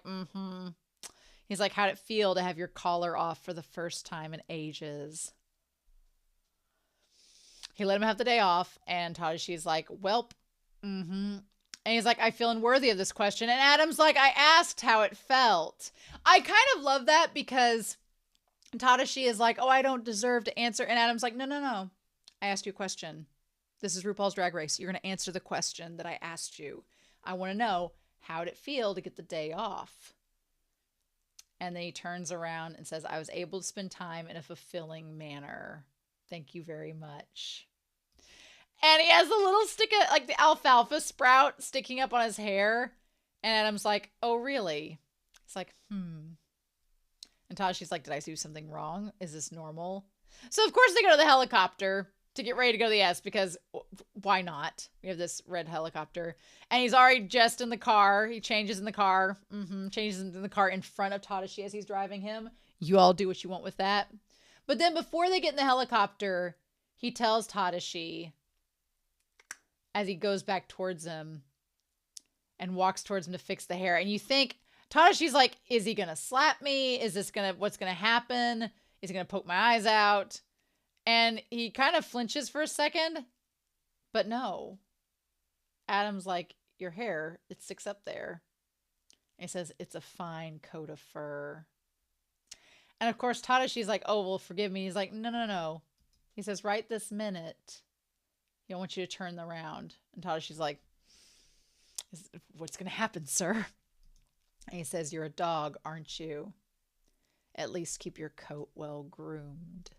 He's like, how'd it feel to have your collar off for the first time in ages? He let him have the day off. And Tadashi's like, welp. And he's like, I feel unworthy of this question. And Adam's like, I asked how it felt. I kind of love that because Tadashi is like, oh, I don't deserve to answer. And Adam's like, no. I asked you a question. This is RuPaul's Drag Race. You're going to answer the question that I asked you. I want to know, how'd it feel to get the day off? And then he turns around and says, I was able to spend time in a fulfilling manner. Thank you very much. And he has a little stick of, like, the alfalfa sprout sticking up on his hair. And Adam's like, oh, really? It's like, And Tashi's like, did I do something wrong? Is this normal? So, of course, they go to the helicopter to get ready to go to the S because why not? We have this red helicopter. And he's already dressed in the car. He changes in the car. Changes in the car in front of Tadashi as he's driving him. You all do what you want with that. But then before they get in the helicopter, he tells Tadashi as he goes back towards him and walks towards him to fix the hair. And you think, Tadashi's like, is he going to slap me? Is this what's going to happen? Is he going to poke my eyes out? And he kind of flinches for a second, but no. Adam's like, your hair, it sticks up there. And he says, it's a fine coat of fur. And of course, Tadashi's like, oh, well, forgive me. He's like, no. He says, right this minute, I want you to turn around. And Tadashi's like, what's going to happen, sir? And he says, you're a dog, aren't you? At least keep your coat well groomed.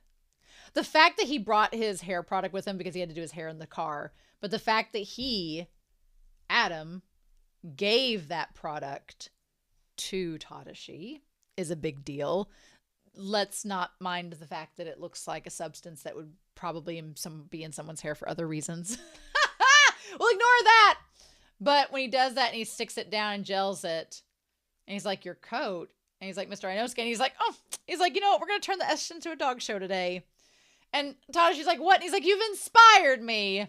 The fact that he brought his hair product with him because he had to do his hair in the car, but the fact that Adam, gave that product to Tadashi is a big deal. Let's not mind the fact that it looks like a substance that would probably be in someone's hair for other reasons. We'll ignore that. But when he does that and he sticks it down and gels it, and he's like, your coat. And he's like, Mr. Inosuke. And he's like, you know what? We're going to turn the S into a dog show today. And Tadashi's like, what? And he's like, you've inspired me.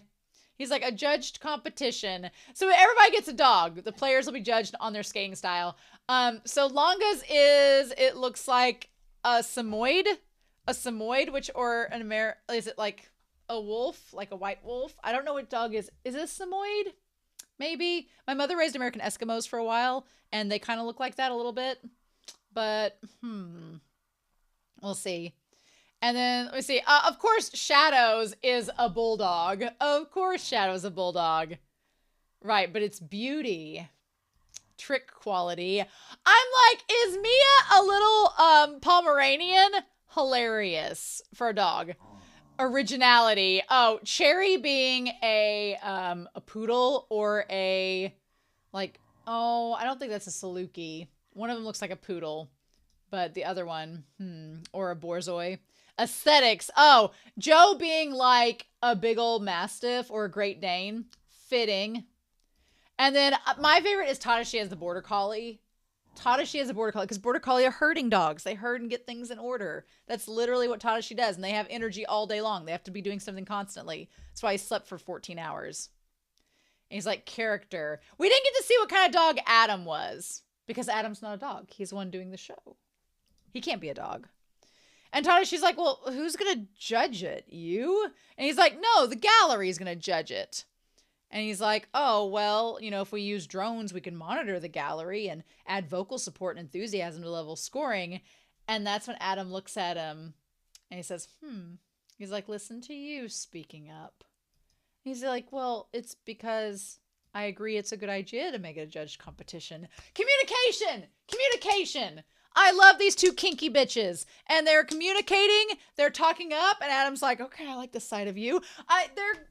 He's like, a judged competition. So everybody gets a dog. The players will be judged on their skating style. So Langa's it looks like a Samoyed, is it like a wolf, like a white wolf? I don't know what dog is. Is it a Samoyed? Maybe. My mother raised American Eskimos for a while, and they kind of look like that a little bit. But, we'll see. And then, let me see. Of course, Shadows is a bulldog. Of course, Shadows a bulldog. Right, but it's beauty. Trick quality. I'm like, is Mia a little Pomeranian? Hilarious for a dog. Originality. Oh, Cherry being a poodle or a, like, Oh, I don't think that's a Saluki. One of them looks like a poodle, but the other one, or a Borzoi. Aesthetics. Oh, Joe being like a big old Mastiff or a Great Dane. Fitting. And then my favorite is Tadashi as the Border Collie. Tadashi as a Border Collie, because Border Collie are herding dogs. They herd and get things in order. That's literally what Tadashi does, and they have energy all day long. They have to be doing something constantly. That's why he slept for 14 hours. And he's like, character. We didn't get to see what kind of dog Adam was, because Adam's not a dog. He's the one doing the show. He can't be a dog. And Tadashi's like, well, who's going to judge it? You? And he's like, no, the gallery is going to judge it. And he's like, oh, well, you know, if we use drones, we can monitor the gallery and add vocal support and enthusiasm to level scoring. And that's when Adam looks at him and he says, He's like, listen to you speaking up. He's like, well, it's because I agree it's a good idea to make it a judged competition. Communication. I love these two kinky bitches. And they're communicating. They're talking up. And Adam's like, okay, I like the sight of you. They're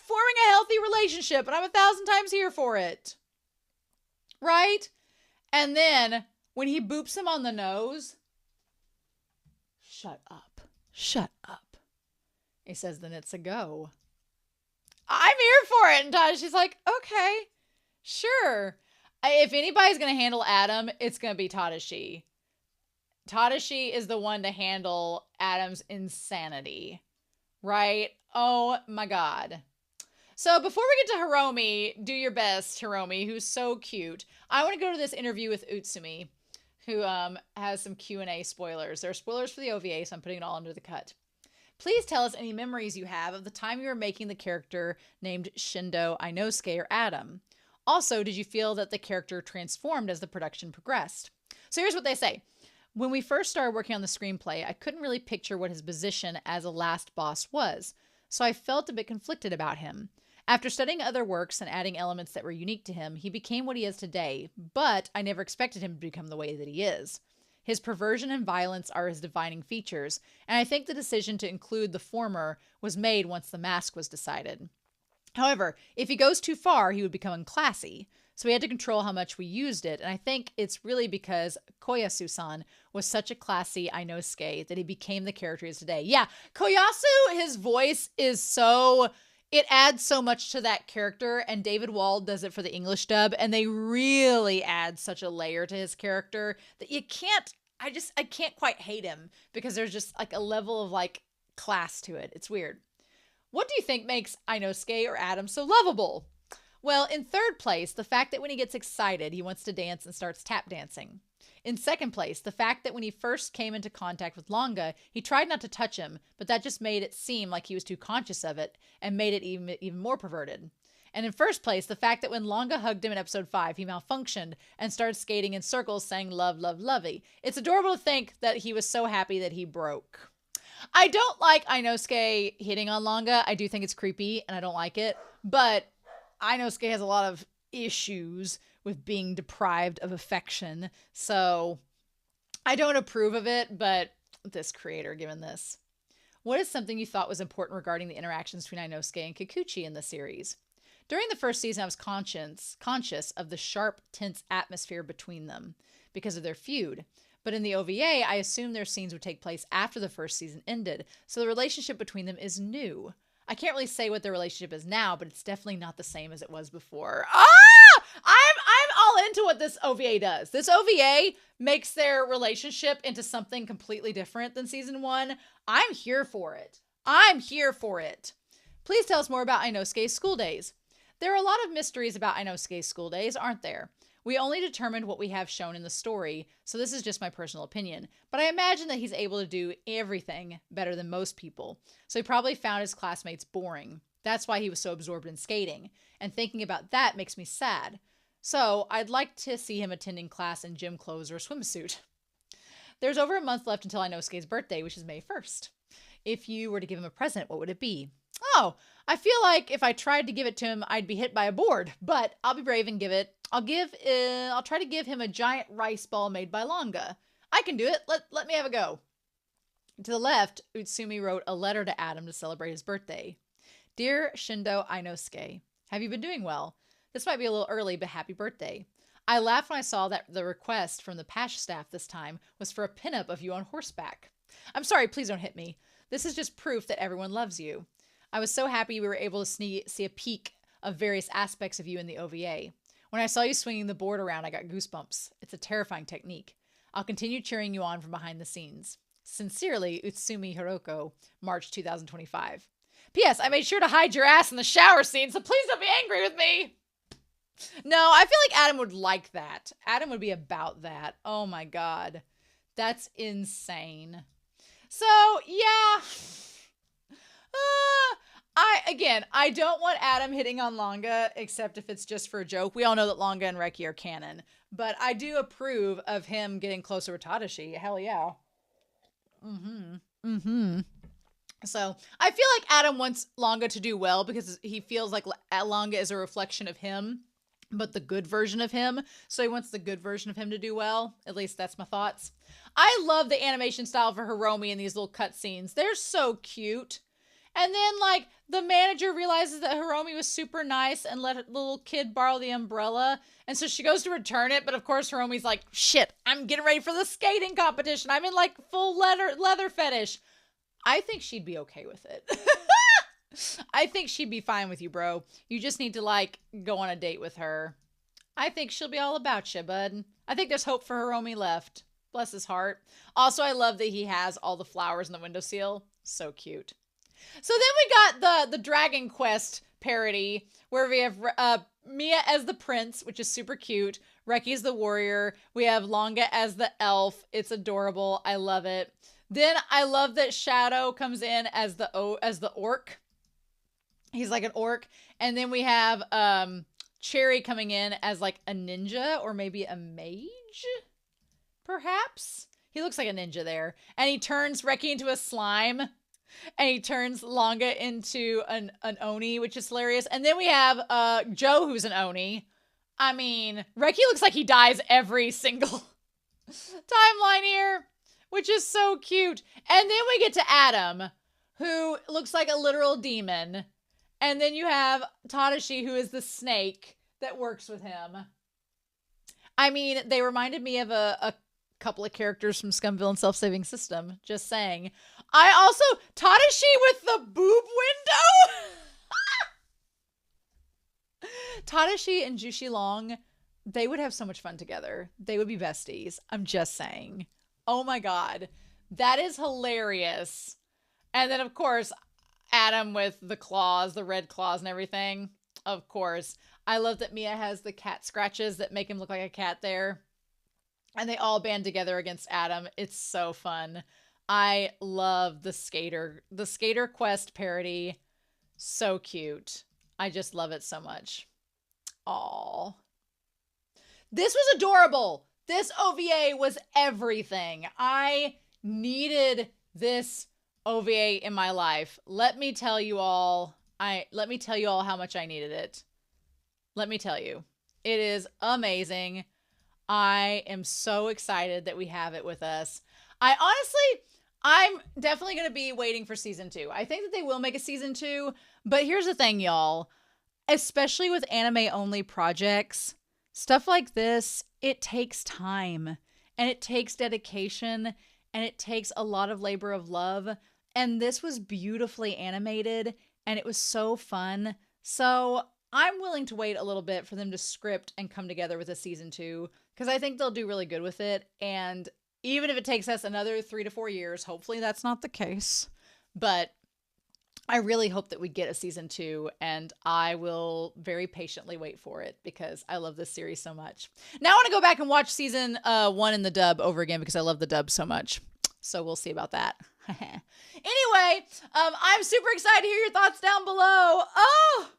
forming a healthy relationship, and I'm 1,000 times here for it. Right? And then when he boops him on the nose, shut up. He says, then it's a go. I'm here for it. And Tadashi's like, okay, sure. If anybody's going to handle Adam, it's going to be Tadashi. Tadashi is the one to handle Adam's insanity. Right? Oh my God. So before we get to Hiromi, do your best, Hiromi, who's so cute. I want to go to this interview with Utsumi, who has some Q&A spoilers. There are spoilers for the OVA, so I'm putting it all under the cut. Please tell us any memories you have of the time you were making the character named Shindo, Inosuke, or Adam. Also, did you feel that the character transformed as the production progressed? So here's what they say. When we first started working on the screenplay, I couldn't really picture what his position as a last boss was, so I felt a bit conflicted about him. After studying other works and adding elements that were unique to him, he became what he is today, but I never expected him to become the way that he is. His perversion and violence are his defining features, and I think the decision to include the former was made once the mask was decided. However, if he goes too far, he would become unclassy, so we had to control how much we used it, and I think it's really because Koyasu-san was such a classy Inosuke that he became the character he is today. Yeah, Koyasu, his voice is so... It adds so much to that character, and David Wald does it for the English dub, and they really add such a layer to his character that you can't, I can't quite hate him because there's just like a level of like class to it. It's weird. What do you think makes Inosuke or Adam so lovable? Well, in third place, the fact that when he gets excited, he wants to dance and starts tap dancing. In second place, the fact that when he first came into contact with Langa, he tried not to touch him, but that just made it seem like he was too conscious of it and made it even more perverted. And in first place, the fact that when Langa hugged him in episode 5, he malfunctioned and started skating in circles saying love, love, lovey. It's adorable to think that he was so happy that he broke. I don't like Inosuke hitting on Langa. I do think it's creepy and I don't like it, but Inosuke has a lot of issues with being deprived of affection. So I don't approve of it, but this creator given this. What is something you thought was important regarding the interactions between Inosuke and Kikuchi in the series? During the first season, I was conscious of the sharp, tense atmosphere between them because of their feud. But in the OVA, I assumed their scenes would take place after the first season ended, so the relationship between them is new. I can't really say what their relationship is now, but it's definitely not the same as it was before. I'm all into what this OVA does. This OVA makes their relationship into something completely different than season 1. I'm here for it. Please tell us more about Inosuke's school days. There are a lot of mysteries about Inosuke's school days, aren't there? We only determined what we have shown in the story, so this is just my personal opinion. But I imagine that he's able to do everything better than most people, so he probably found his classmates boring. That's why he was so absorbed in skating, and thinking about that makes me sad. So I'd like to see him attending class in gym clothes or a swimsuit. There's over a month left until Inosuke's birthday, which is May 1st. If you were to give him a present, what would it be? Oh, I feel like if I tried to give it to him, I'd be hit by a board, but I'll be brave and give it. I'll try to give him a giant rice ball made by Langa. I can do it. Let me have a go. To the left, Utsumi wrote a letter to Adam to celebrate his birthday. Dear Shindo Inosuke, have you been doing well? This might be a little early, but happy birthday. I laughed when I saw that the request from the Pash staff this time was for a pinup of you on horseback. I'm sorry, please don't hit me. This is just proof that everyone loves you. I was so happy we were able to see a peek of various aspects of you in the OVA. When I saw you swinging the board around, I got goosebumps. It's a terrifying technique. I'll continue cheering you on from behind the scenes. Sincerely, Utsumi Hiroko, March 2025. P.S. I made sure to hide your ass in the shower scene, so please don't be angry with me. No, I feel like Adam would like that. Adam would be about that. Oh my God. That's insane. So, yeah. I don't want Adam hitting on Langa, except if it's just for a joke. We all know that Langa and Reky are canon. But I do approve of him getting closer with Tadashi. Hell yeah. So I feel like Adam wants Langa to do well because he feels like Langa is a reflection of him, but the good version of him. So he wants the good version of him to do well. At least that's my thoughts. I love the animation style for Hiromi in these little cutscenes. They're so cute. And then, like, the manager realizes that Hiromi was super nice and let the little kid borrow the umbrella. And so she goes to return it. But, of course, Hiromi's like, shit, I'm getting ready for the skating competition. I'm in, like, full leather fetish. I think she'd be okay with it. I think she'd be fine with you, bro. You just need to, like, go on a date with her. I think she'll be all about you, bud. I think there's hope for Hiromi left. Bless his heart. Also, I love that he has all the flowers in the windowsill. So cute. So then we got the Dragon Quest parody where we have Mia as the prince, which is super cute. Reky's the warrior. We have Langa as the elf. It's adorable. I love it. Then I love that Shadow comes in as the orc. He's like an orc. And then we have Cherry coming in as like a ninja or maybe a mage, perhaps. He looks like a ninja there. And he turns Reky into a slime. And he turns Langa into an Oni, which is hilarious. And then we have Joe, who's an Oni. I mean, Reky looks like he dies every single timeline here, which is so cute. And then we get to Adam, who looks like a literal demon. And then you have Tadashi, who is the snake that works with him. I mean, they reminded me of a couple of characters from Scumville and Self-Saving System. Just saying. I also, Tadashi with the boob window. Tadashi and Jushi Long, they would have so much fun together. They would be besties. I'm just saying. Oh my God. That is hilarious. And then, of course, Adam with the claws, the red claws and everything. Of course. I love that Mia has the cat scratches that make him look like a cat there. And they all band together against Adam. It's so fun. I love the Skater Quest parody. So cute. I just love it so much. Aww. This was adorable. This OVA was everything. I needed this OVA in my life. Let me tell you all how much I needed it. Let me tell you. It is amazing. I am so excited that we have it with us. I'm definitely going to be waiting for season 2. I think that they will make a season 2, but here's the thing, y'all. Especially with anime-only projects, stuff like this, it takes time, and it takes dedication, and it takes a lot of labor of love, and this was beautifully animated, and it was so fun. So I'm willing to wait a little bit for them to script and come together with a season 2, because I think they'll do really good with it, and even if it takes us another 3 to 4 years, hopefully that's not the case. But I really hope that we get a season 2, and I will very patiently wait for it because I love this series so much. Now I want to go back and watch season 1 in the dub over again because I love the dub so much. So we'll see about that. Anyway, I'm super excited to hear your thoughts down below. Oh,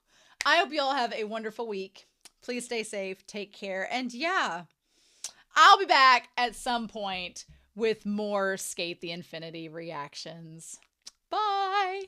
I hope you all have a wonderful week. Please stay safe, take care, and yeah, I'll be back at some point with more Skate the Infinity reactions. Bye!